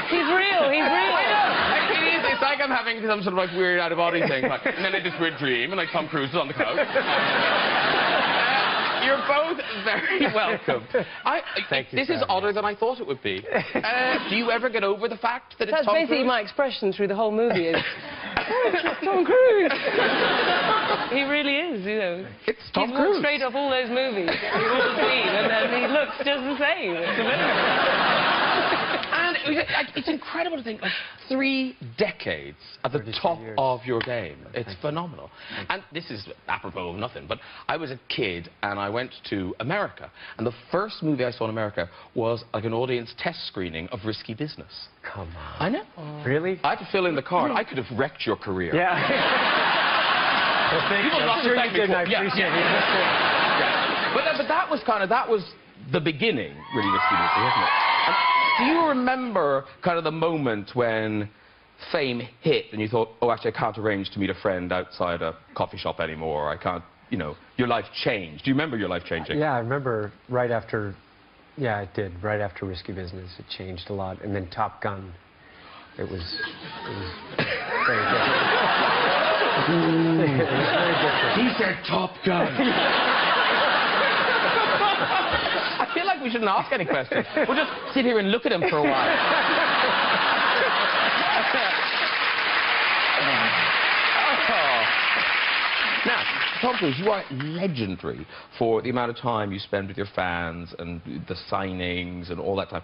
He's real, he's real. I know. It's like I'm having some sort of like weird out-of-body thing. Like, and then I just weird dream, and like Tom Cruise is on the couch. You're both very welcome. Thank you. This is odder than I thought it would be. Do you ever get over the fact that it's That's Tom basically Cruise? my expression through the whole movie is, oh, it's Tom Cruise. He really is, you know. It's Tom He's Cruise. walked straight off all those movies we've all seen, and then he looks just the same. It's amazing. And it's incredible to think, like, 3 decades at the top of your game. It's phenomenal. And this is apropos of nothing, but I was a kid and I went to America, and the first movie I saw in America was like an audience test screening of Risky Business. Come on. I know. Really? I had to fill in the card. I could have wrecked your career. Yeah. Well, thank you. I'm sure you did, and I appreciate it. Yeah. But that was kind of, that was the beginning, really, Risky Business, wasn't it? And do you remember kind of the moment when fame hit and you thought, oh, actually, I can't arrange to meet a friend outside a coffee shop anymore. I can't, you know, your life changed. Do you remember your life changing? Yeah, I remember right after, yeah, it did. Right after Risky Business, it changed a lot. And then Top Gun, it was very different. It was very different. He said Top Gun. I feel like we shouldn't ask any questions. We'll just sit here and look at him for a while. Now, Tom Cruise, you are legendary for the amount of time you spend with your fans and the signings and all that time.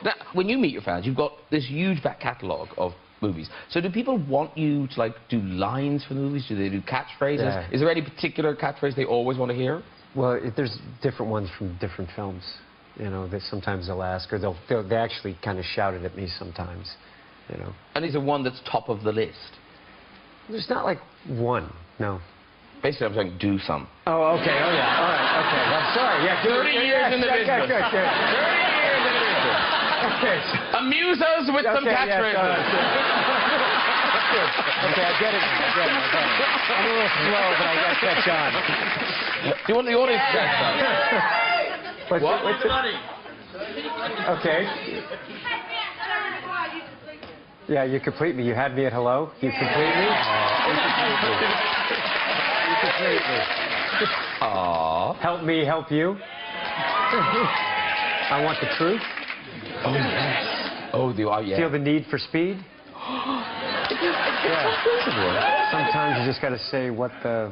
Now, when you meet your fans, you've got this huge back catalogue of movies. So do people want you to, like, do lines for the movies? Do they do catchphrases? Yeah. Is there any particular catchphrase they always want to hear? Well, there's different ones from different films, you know, that sometimes they'll ask, or they actually kind of shout it at me sometimes, you know. And is there one that's top of the list? There's not like one, no. Basically, I'm saying do some. Oh, okay, oh yeah, all right, okay. I'm sorry, yeah. 30 years in the business. Good. 30 years in the business. Okay. Amuse us with some catchphrases. Okay, I get it now, I'm a little slow, but I got to catch on. Do you want the audience to catch that? What's it? Okay. Yeah, you complete me. You had me at hello. You complete me? You complete me. Aww. Help me help you. I want the truth. Oh, yes. Oh, yeah. Feel the need for speed. Yeah. Sometimes you just got to say what the...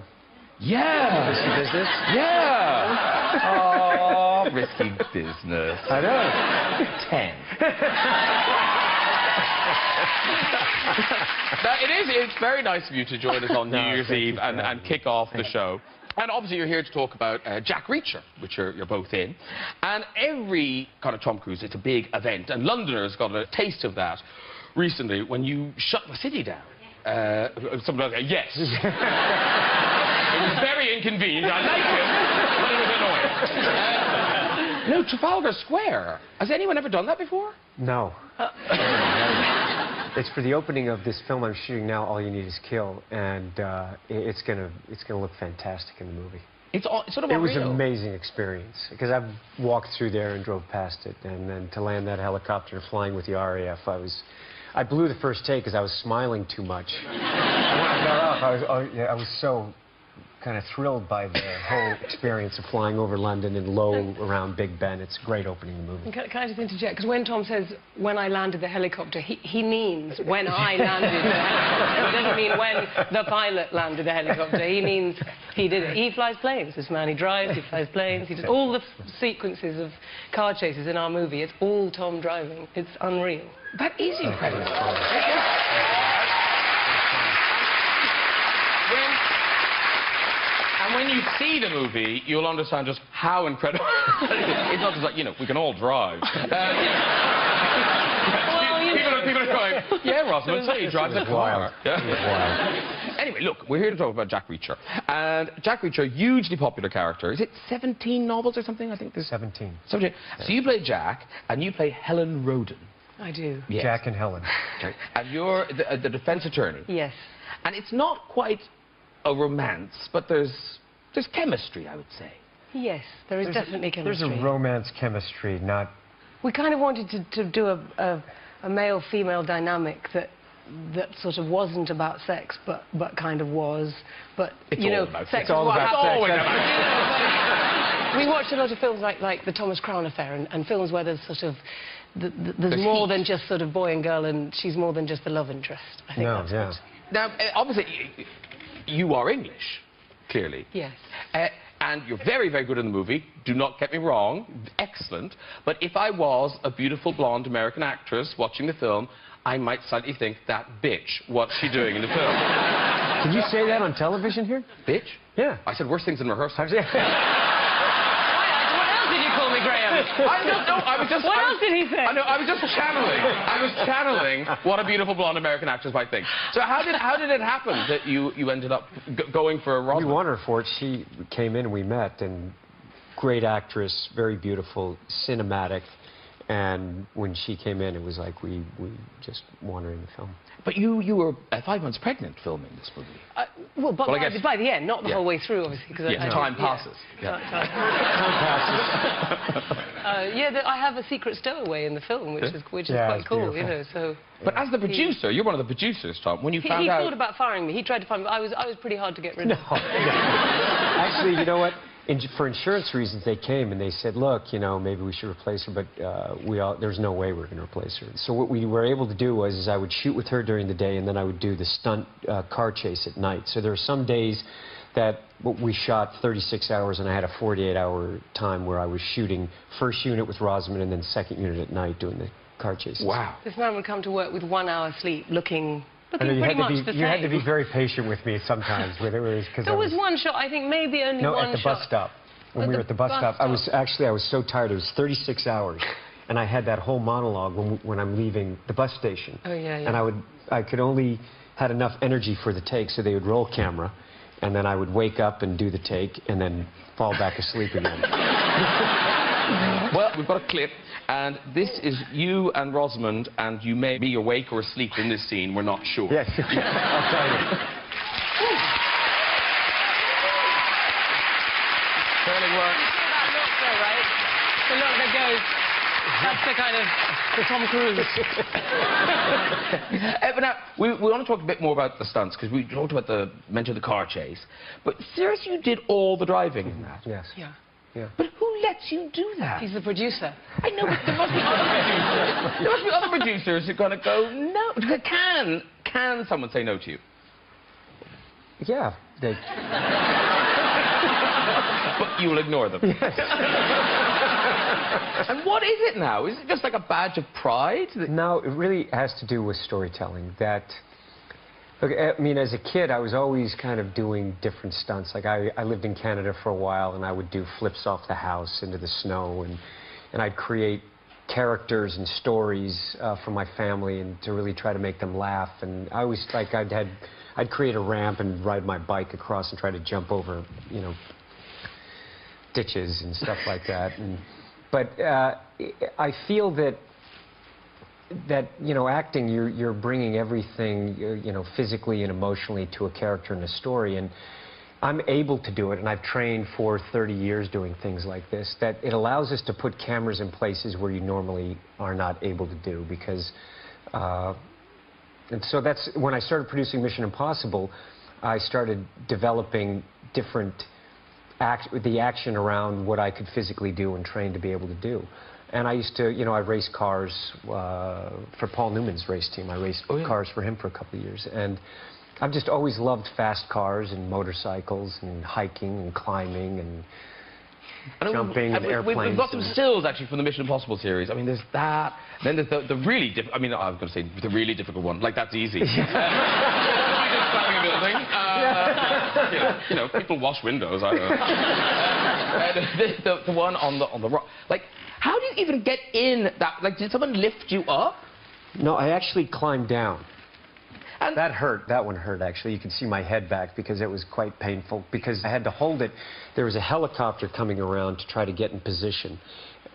Yeah. Risky Business? Yeah. Oh, Risky Business. I know. 10. Now, it's very nice of you to join us on New Year's Eve and kick off the show. And obviously you're here to talk about Jack Reacher, which you're both in. And every kind of Tom Cruise, it's a big event. And Londoners got a taste of that recently when you shut the city down. Somebody else, yes. It was very inconvenient. I liked it, but it was annoying. No, Trafalgar Square. Has anyone ever done that before? No. It's for the opening of this film I'm shooting now, All You Need Is Kill, and it's gonna look fantastic in the movie. It's sort of It was an unreal. amazing experience, because I've walked through there and drove past it, and then to land that helicopter flying with the RAF, I blew the first take because I was smiling too much. And when I got off, I was so kind of thrilled by the whole experience of flying over London and low around Big Ben. It's a great opening in the movie. Can I just interject? Because when Tom says, when I landed the helicopter, he means when I landed the helicopter. He doesn't mean when the pilot landed the helicopter. He means he did it. He flies planes, this man. He drives, he flies planes. He does all the sequences of car chases in our movie. It's all Tom driving. It's unreal. That is incredible. And when you see the movie, you'll understand just how incredible it's not just like, you know, we can all drive. People are going, yeah, Rosamund, so he drives a car. Yeah. Anyway, look, we're here to talk about Jack Reacher. And Jack Reacher, hugely popular character. Is it 17 novels or something? I think there's 17. 17. So you play Jack, and you play Helen Roden. I do. Yes. Jack and Helen. And you're the defense attorney. Yes. And it's not quite a romance, but there's There's chemistry, I would say. Yes, there is definitely chemistry. There's a romance chemistry, not... We kind of wanted to do a male-female dynamic that sort of wasn't about sex, but kind of was. But, it's you know, all about sex sex. is what happens. It's We watch a lot of films like the Thomas Crown Affair and films where there's sort of... There's more than just sort of boy and girl, and she's more than just the love interest. I think that's what... Now, obviously, you are English, clearly. Yes. And you're very, very good in the movie. Do not get me wrong. Excellent. But if I was a beautiful blonde American actress watching the film, I might slightly think, that bitch, what's she doing in the film? Can you say that on television here? Bitch? Yeah. I said worse things in rehearsal. What else did you call me, Graham? I was just... What else did he say? I know, I was just channeling. I was channeling what a beautiful blonde American actress might think. So how did it happen that you ended up going for a Rosamund? We won her for it. She came in and we met, and great actress, very beautiful, cinematic. And when she came in, it was like we just won her in the film. But you were 5 months pregnant filming this movie. Well, by the end, not the whole way through, obviously. Because time passes. Time passes. I have a secret stowaway in the film, which is quite cool, beautiful. You know. So. But as the producer, you're one of the producers, Tom. When you found out, he thought about firing me. He tried to fire me. I was pretty hard to get rid of. No. Actually, you know what? For insurance reasons, they came and they said, look, you know, maybe we should replace her, but there's no way we're going to replace her. So what we were able to do was I would shoot with her during the day, and then I would do the stunt car chase at night. So there were some days that we shot 36 hours, and I had a 48-hour time where I was shooting first unit with Rosamund and then second unit at night doing the car chases. Wow. This man would come to work with 1 hour sleep, looking pretty much the same. You had to be very patient with me sometimes. There was one shot, I think maybe only one shot. No, at the bus stop. When we were at the bus stop, I was so tired. It was 36 hours. And I had that whole monologue when I'm leaving the bus station. Oh, yeah. And I could only had enough energy for the take, so they would roll camera, and then I would wake up and do the take, and then fall back asleep again. Well, we've got a clip, and this is you and Rosamund, and you may be awake or asleep in this scene. We're not sure. Yes, I'll tell you. Fairly work. Right? The look that goes. That's the kind of Tom Cruise. But now, we want to talk a bit more about the stunts, because we talked about mentioned the car chase. But seriously, you did all the driving in that? Yes. Yeah. But who lets you do that? He's the producer. I know, but there must be other producers. There must be other producers who are going to go, no. Can someone say no to you? Yeah. But you will ignore them. Yes. And what is it now? Is it just like a badge of pride? No, it really has to do with storytelling. Look, I mean, as a kid, I was always kind of doing different stunts. Like, I lived in Canada for a while, and I would do flips off the house into the snow, and I'd create characters and stories for my family, and to really try to make them laugh. And I always, like, I'd create a ramp and ride my bike across and try to jump over, you know, ditches and stuff like that. But I feel that you know, acting, you're bringing everything, you know, physically and emotionally to a character in a story, and I'm able to do it, and I've trained for 30 years doing things like this, that it allows us to put cameras in places where you normally are not able to do, because and so that's when I started producing Mission Impossible. I started developing different the action around what I could physically do and train to be able to do. And I used to, you know, I raced cars for Paul Newman's race team. I raced cars for him for a couple of years. And I've just always loved fast cars and motorcycles and hiking and climbing and jumping and airplanes. We've got some stills, actually, from the Mission Impossible series. I mean, there's that. Then there's the really difficult... I mean, I was going to say the really difficult one. Like, that's easy. Climbing a building. You know, people wash windows. I don't know. The one on the rock. Like, how do you even get in that? Like, did someone lift you up? No, I actually climbed down. And that hurt. That one hurt, actually. You can see my head back because it was quite painful, because I had to hold it. There was a helicopter coming around to try to get in position,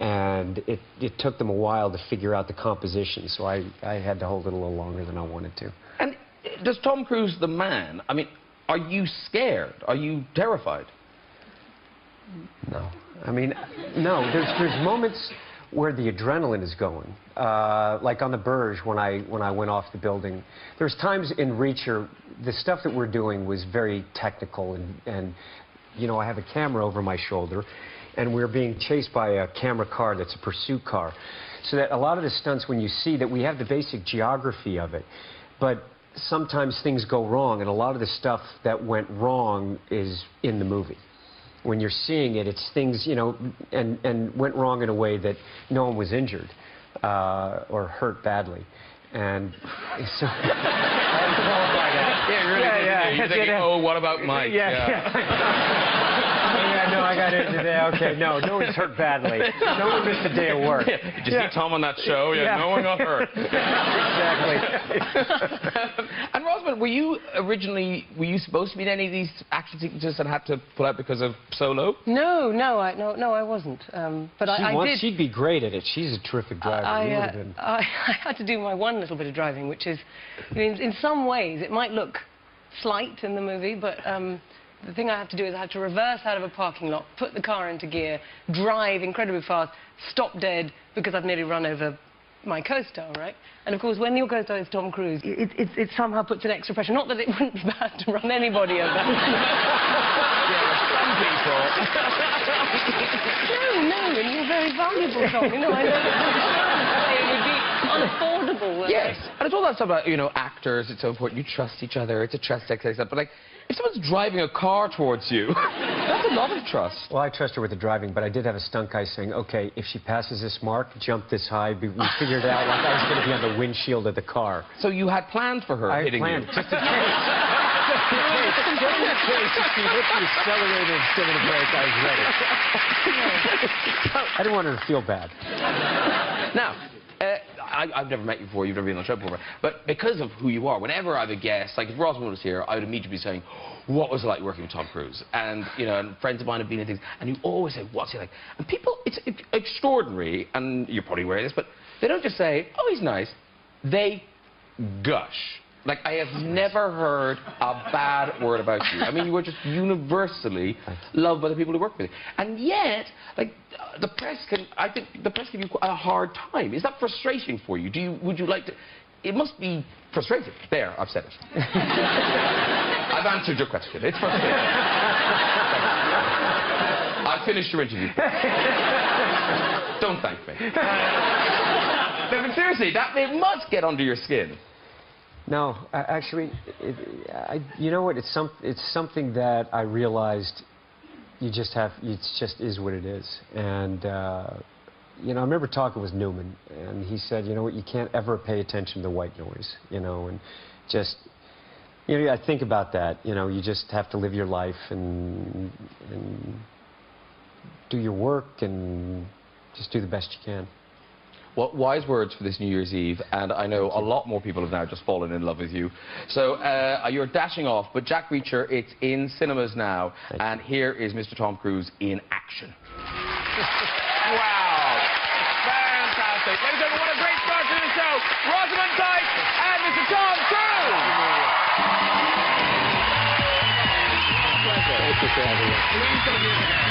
and it took them a while to figure out the composition, so I had to hold it a little longer than I wanted to. And does Tom Cruise, the man, I mean, are you scared? Are you terrified? No. I mean, no. There's moments where the adrenaline is going. Like on the Burj, when I went off the building. There's times in Reacher, the stuff that we're doing was very technical, and you know, I have a camera over my shoulder, and we're being chased by a camera car that's a pursuit car. So that a lot of the stunts, when you see that we have the basic geography of it, but sometimes things go wrong, and a lot of the stuff that went wrong is in the movie. When you're seeing it, it's things, you know, and went wrong in a way that no one was injured or hurt badly. And so... You're thinking, oh, what about Mike? No, I got into there. Okay, no one's hurt badly. No one missed a day of work. Did you see Tom on that show? No one got hurt. Exactly. And Rosamund, were you supposed to be in any of these action sequences and had to pull out because of Solo? No, I wasn't. But I did. She'd be great at it. She's a terrific driver. I had to do my one little bit of driving, which is, in some ways, it might look slight in the movie, but the thing I have to do is I have to reverse out of a parking lot, put the car into gear, drive incredibly fast, stop dead because I've nearly run over my co-star, right? And of course, when your co-star is Tom Cruise, it somehow puts an extra pressure. Not that it wouldn't be bad to run anybody over. Some people. No, and you're very valuable, Tom. You know, I know it would be unaffordable. Yes, and it's all that stuff about, you know, actors. It's so important. You trust each other. It's a trust exercise. But like, if someone's driving a car towards you, that's a lot of trust. Well, I trust her with the driving, but I did have a stunt guy saying, okay, if she passes this mark, jump this high. We figured out like I was going to be on the windshield of the car. So you had planned for her hitting you? Just in case. Just in case if she hit the accelerator instead of the brake, I was ready. I didn't want her to feel bad. Now, I've never met you before, you've never been on the show before, but because of who you are, whenever I have a guest, like if Rosamund was here, I would immediately be saying, what was it like working with Tom Cruise? And, you know, and friends of mine have been in things, and you always say, what's he like? And people, it's extraordinary, and you're probably aware of this, but they don't just say, oh, he's nice. They gush. Like, I have never heard a bad word about you. I mean, you were just universally loved by the people who work with you. And yet, like, the press can, I think, the press give you a hard time. Is that frustrating for you? Would you like to, it must be frustrating. There, I've said it. I've answered your question. It's frustrating. I've finished your interview. Don't thank me. No, but seriously, it must get under your skin. No, actually, you know what? It's something that I realized you just have. It just is what it is. And you know, I remember talking with Newman, and he said, you know what? You can't ever pay attention to the white noise. You know, and just, you know, I think about that. You know, you just have to live your life and do your work and just do the best you can. Well, wise words for this New Year's Eve, and I know a lot more people have now just fallen in love with you. So you're dashing off, but Jack Reacher, it's in cinemas now, and here is Mr. Tom Cruise in action. Wow. Fantastic. Ladies and gentlemen, what a great start to the show. Rosamund Pike and Mr. Tom Cruise. Thank you for having me.